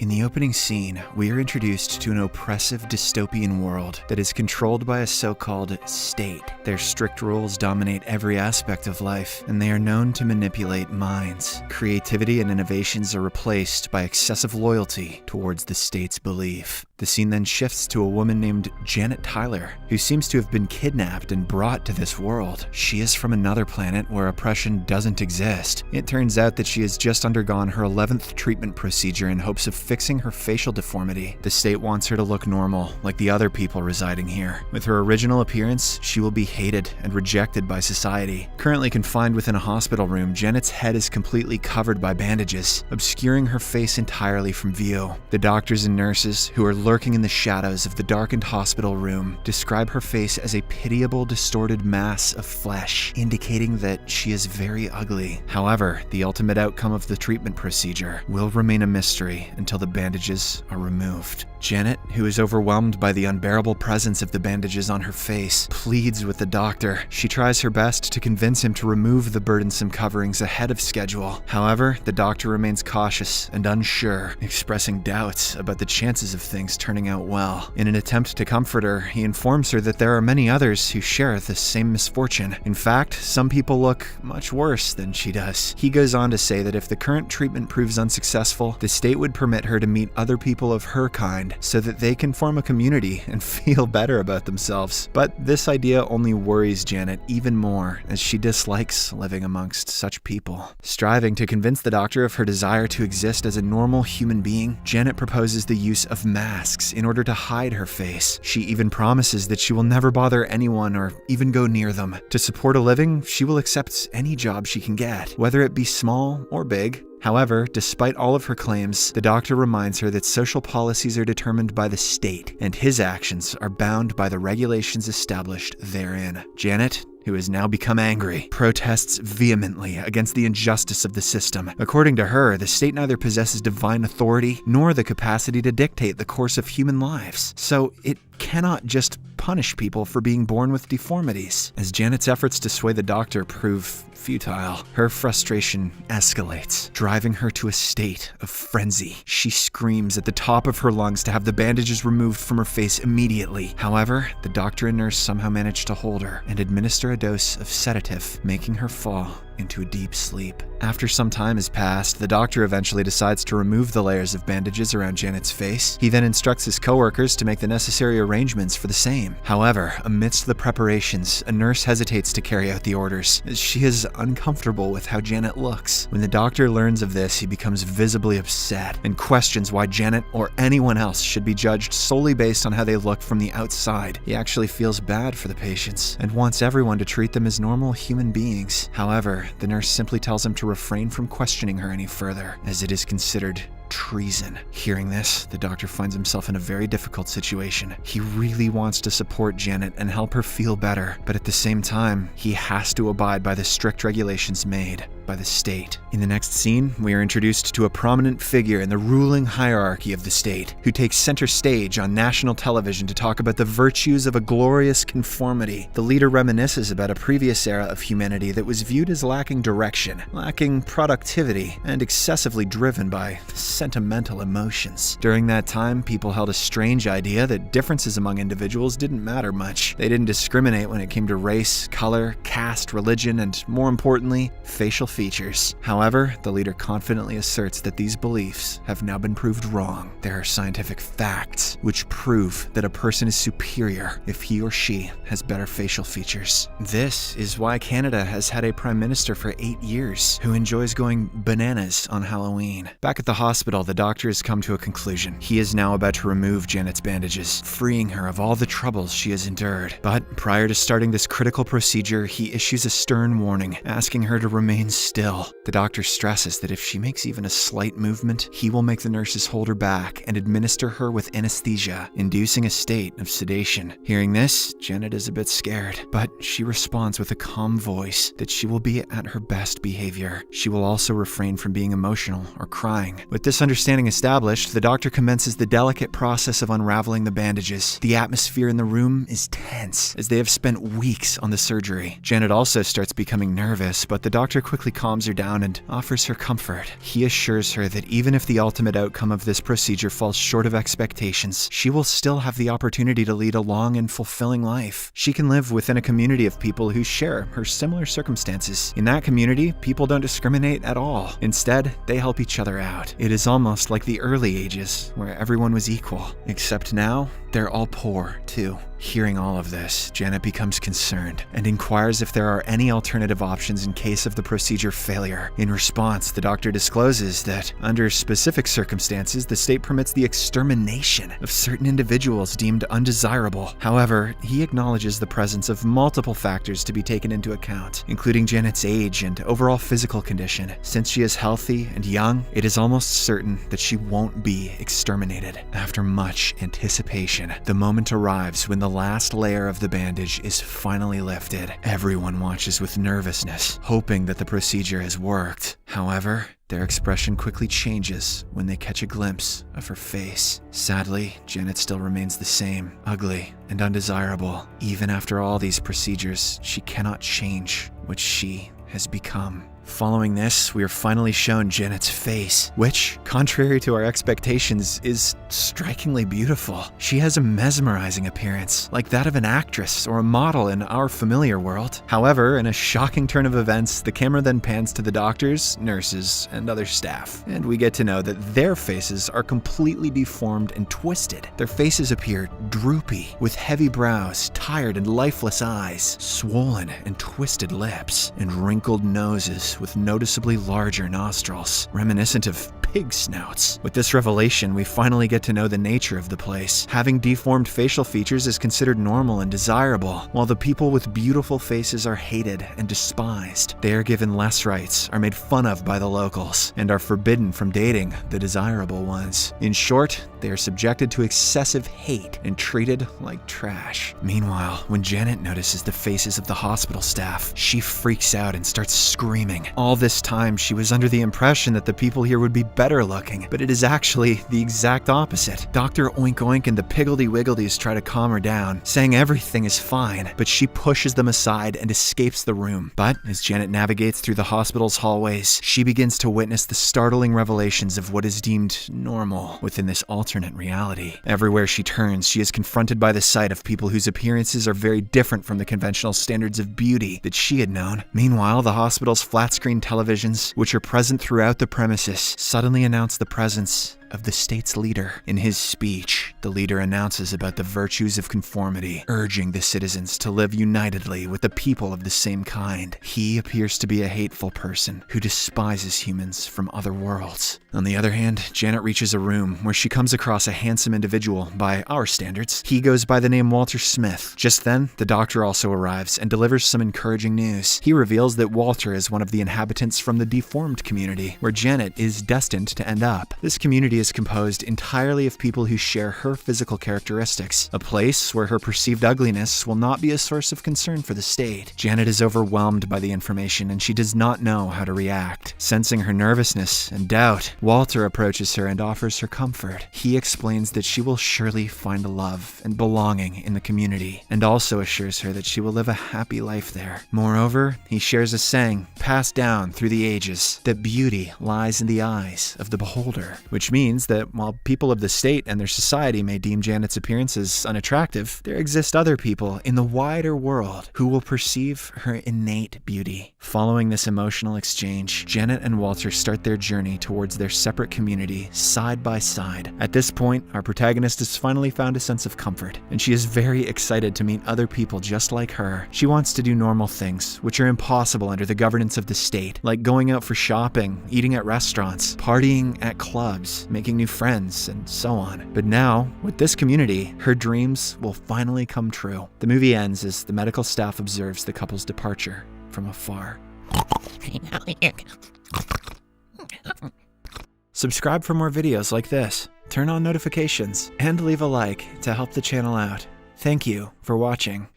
In the opening scene, we are introduced to an oppressive dystopian world that is controlled by a so-called state. Their strict rules dominate every aspect of life, and they are known to manipulate minds. Creativity and innovations are replaced by excessive loyalty towards the state's belief. The scene then shifts to a woman named Janet Tyler, who seems to have been kidnapped and brought to this world. She is from another planet where oppression doesn't exist. It turns out that she has just undergone her 11th treatment procedure in hopes of fixing her facial deformity. The state wants her to look normal, like the other people residing here. With her original appearance, she will be hated and rejected by society. Currently confined within a hospital room, Janet's head is completely covered by bandages, obscuring her face entirely from view. The doctors and nurses, who are lurking in the shadows of the darkened hospital room, describe her face as a pitiable, distorted mass of flesh, indicating that she is very ugly. However, the ultimate outcome of the treatment procedure will remain a mystery until the bandages are removed. Janet, who is overwhelmed by the unbearable presence of the bandages on her face, pleads with the doctor. She tries her best to convince him to remove the burdensome coverings ahead of schedule. However, the doctor remains cautious and unsure, expressing doubts about the chances of things turning out well. In an attempt to comfort her, he informs her that there are many others who share the same misfortune. In fact, some people look much worse than she does. He goes on to say that if the current treatment proves unsuccessful, the state would permit her to meet other people of her kind so that they can form a community and feel better about themselves. But this idea only worries Janet even more, as she dislikes living amongst such people. Striving to convince the doctor of her desire to exist as a normal human being, Janet proposes the use of masks in order to hide her face. She even promises that she will never bother anyone or even go near them. To support a living, she will accept any job she can get, whether it be small or big. However, despite all of her claims, the doctor reminds her that social policies are determined by the state, and his actions are bound by the regulations established therein. Janet, who has now become angry, protests vehemently against the injustice of the system. According to her, the state neither possesses divine authority nor the capacity to dictate the course of human lives, so it cannot just punish people for being born with deformities. As Janet's efforts to sway the doctor prove futile, her frustration escalates, driving her to a state of frenzy. She screams at the top of her lungs to have the bandages removed from her face immediately. However, the doctor and nurse somehow manage to hold her and administer a dose of sedative, making her fall into a deep sleep. After some time has passed, the doctor eventually decides to remove the layers of bandages around Janet's face. He then instructs his coworkers to make the necessary arrangements for the same. However, amidst the preparations, a nurse hesitates to carry out the orders, as she is uncomfortable with how Janet looks. When the doctor learns of this, he becomes visibly upset and questions why Janet or anyone else should be judged solely based on how they look from the outside. He actually feels bad for the patients and wants everyone to treat them as normal human beings. However, the nurse simply tells him to refrain from questioning her any further, as it is considered treason. Hearing this, the doctor finds himself in a very difficult situation. He really wants to support Janet and help her feel better, but at the same time, he has to abide by the strict regulations made by the state. In the next scene, we are introduced to a prominent figure in the ruling hierarchy of the state, who takes center stage on national television to talk about the virtues of a glorious conformity. The leader reminisces about a previous era of humanity that was viewed as lacking direction, lacking productivity, and excessively driven by sentimental emotions. During that time, people held a strange idea that differences among individuals didn't matter much. They didn't discriminate when it came to race, color, caste, religion, and more importantly, facial features. However, the leader confidently asserts that these beliefs have now been proved wrong. There are scientific facts which prove that a person is superior if he or she has better facial features. This is why Canada has had a prime minister for 8 years who enjoys going bananas on Halloween. Back at the hospital, the doctor has come to a conclusion. He is now about to remove Janet's bandages, freeing her of all the troubles she has endured. But prior to starting this critical procedure, he issues a stern warning, asking her to remain still. The doctor stresses that if she makes even a slight movement, he will make the nurses hold her back and administer her with anesthesia, inducing a state of sedation. Hearing this, Janet is a bit scared, but she responds with a calm voice that she will be at her best behavior. She will also refrain from being emotional or crying. With this understanding established, the doctor commences the delicate process of unraveling the bandages. The atmosphere in the room is tense, as they have spent weeks on the surgery. Janet also starts becoming nervous, but the doctor quickly calms her down and offers her comfort. He assures her that even if the ultimate outcome of this procedure falls short of expectations, she will still have the opportunity to lead a long and fulfilling life. She can live within a community of people who share her similar circumstances. In that community, people don't discriminate at all. Instead, they help each other out. It is almost like the early ages, where everyone was equal. Except now, they're all poor, too. Hearing all of this, Janet becomes concerned and inquires if there are any alternative options in case of the procedure failure. In response, the doctor discloses that, under specific circumstances, the state permits the extermination of certain individuals deemed undesirable. However, he acknowledges the presence of multiple factors to be taken into account, including Janet's age and overall physical condition. Since she is healthy and young, it is almost certain that she won't be exterminated. After much anticipation, the moment arrives when the last layer of the bandage is finally lifted. Everyone watches with nervousness, hoping that the procedure has worked. However, their expression quickly changes when they catch a glimpse of her face. Sadly, Janet still remains the same, ugly and undesirable. Even after all these procedures, she cannot change what she has become. Following this, we are finally shown Janet's face, which, contrary to our expectations, is strikingly beautiful. She has a mesmerizing appearance, like that of an actress or a model in our familiar world. However, in a shocking turn of events, the camera then pans to the doctors, nurses, and other staff, and we get to know that their faces are completely deformed and twisted. Their faces appear droopy, with heavy brows, tired and lifeless eyes, swollen and twisted lips, and wrinkled noses with noticeably larger nostrils, reminiscent of pig snouts. With this revelation, we finally get to know the nature of the place. Having deformed facial features is considered normal and desirable, while the people with beautiful faces are hated and despised. They are given less rights, are made fun of by the locals, and are forbidden from dating the desirable ones. In short, they are subjected to excessive hate and treated like trash. Meanwhile, when Janet notices the faces of the hospital staff, she freaks out and starts screaming. All this time, she was under the impression that the people here would be better looking, but it is actually the exact opposite. Dr. Oink Oink and the Piggledy-Wiggledies try to calm her down, saying everything is fine, but she pushes them aside and escapes the room. But as Janet navigates through the hospital's hallways, she begins to witness the startling revelations of what is deemed normal within this alternate reality. Everywhere she turns, she is confronted by the sight of people whose appearances are very different from the conventional standards of beauty that she had known. Meanwhile, the hospital's flat-screen televisions, which are present throughout the premises, suddenly announce the presence of the state's leader. In his speech, the leader announces about the virtues of conformity, urging the citizens to live unitedly with the people of the same kind. He appears to be a hateful person who despises humans from other worlds. On the other hand, Janet reaches a room where she comes across a handsome individual by our standards. He goes by the name Walter Smith. Just then, the doctor also arrives and delivers some encouraging news. He reveals that Walter is one of the inhabitants from the deformed community, where Janet is destined to end up. This community is composed entirely of people who share her physical characteristics, a place where her perceived ugliness will not be a source of concern for the state. Janet is overwhelmed by the information and she does not know how to react. Sensing her nervousness and doubt, Walter approaches her and offers her comfort. He explains that she will surely find love and belonging in the community, and also assures her that she will live a happy life there. Moreover, he shares a saying passed down through the ages, that beauty lies in the eyes of the beholder, which means that while people of the state and their society may deem Janet's appearance as unattractive, there exist other people in the wider world who will perceive her innate beauty. Following this emotional exchange, Janet and Walter start their journey towards their separate community side by side. At this point, our protagonist has finally found a sense of comfort, and she is very excited to meet other people just like her. She wants to do normal things, which are impossible under the governance of the state, like going out for shopping, eating at restaurants, partying at clubs, making new friends, and so on. But now, with this community, her dreams will finally come true. The movie ends as the medical staff observes the couple's departure from afar. Subscribe for more videos like this, turn on notifications, and leave a like to help the channel out. Thank you for watching.